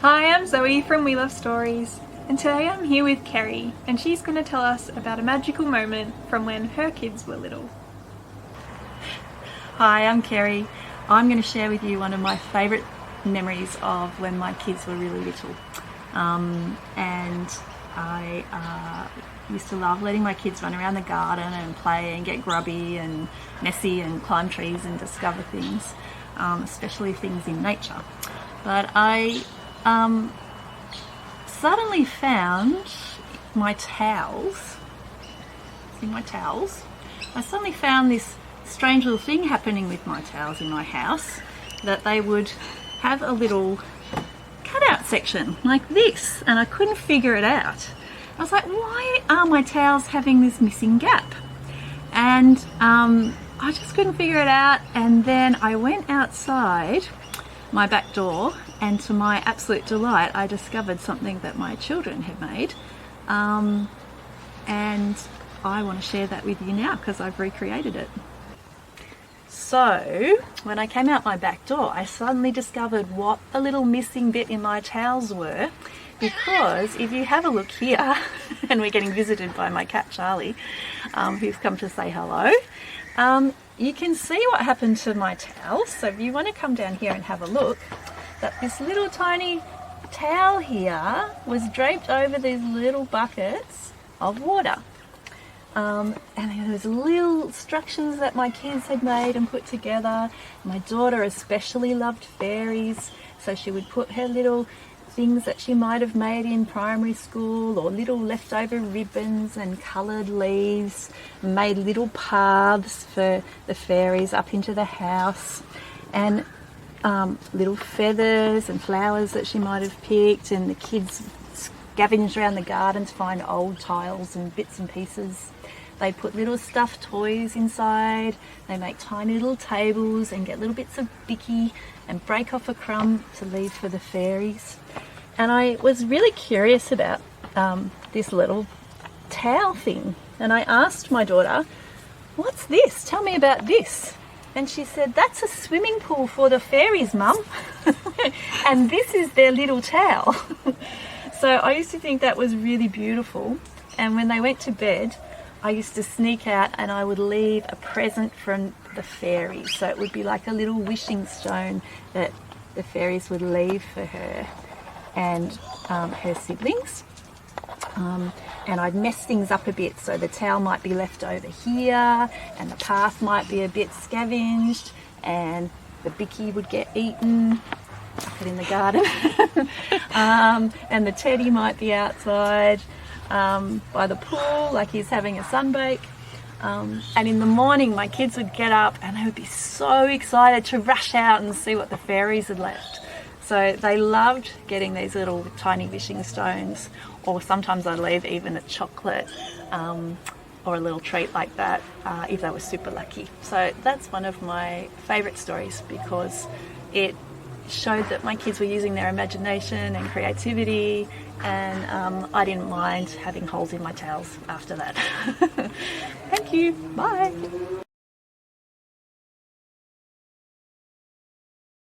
Hi, I'm Zoe from We Love Stories, and today I'm here with Kerry, and she's going to tell us about a magical moment from when her kids were little. Hi, I'm Kerry. I'm going to share with you one of my favourite memories of when my kids were really little. And I used to love letting my kids run around the garden and play and get grubby and messy and climb trees and discover things, especially things in nature. But I suddenly found my towels. See my towels? I suddenly found this strange little thing happening with my towels in my house, that they would have a little cutout section like this, and I couldn't figure it out. I was like, why are my towels having this missing gap? And I just couldn't figure it out. And then I went outside my back door, and to my absolute delight, I discovered something that my children had made, and I want to share that with you now because I've recreated it. So when I came out my back door, I suddenly discovered what the little missing bit in my towels were, because if you have a look here, and we're getting visited by my cat Charlie, who's come to say hello, you can see what happened to my towels. So if you want to come down here and have a look, that this little tiny towel here was draped over these little buckets of water. And there was little instructions that my kids had made and put together. My daughter especially loved fairies, so she would put her little things that she might have made in primary school, or little leftover ribbons and coloured leaves, made little paths for the fairies up into the house, and little feathers and flowers that she might have picked, and the kids scavenged around the garden to find old tiles and bits and pieces. They put little stuffed toys inside. They make tiny little tables and get little bits of bicky and break off a crumb to leave for the fairies. And I was really curious about this little towel thing. And I asked my daughter, "What's this? Tell me about this." And she said, "That's a swimming pool for the fairies, Mum." And this is their little towel. So I used to think that was really beautiful. And when they went to bed, I used to sneak out and I would leave a present from the fairies. So it would be like a little wishing stone that the fairies would leave for her and her siblings. And I'd mess things up a bit, so the towel might be left over here, and the path might be a bit scavenged, and the bicky would get eaten, chuck it in the garden, and the teddy might be outside by the pool like he's having a sunbake. And in the morning my kids would get up and they would be so excited to rush out and see what the fairies had left. So they loved getting these little tiny wishing stones, or sometimes I'd leave even a chocolate or a little treat like that if they were super lucky. So that's one of my favourite stories, because it showed that my kids were using their imagination and creativity, and I didn't mind having holes in my towels after that. Thank you. Bye.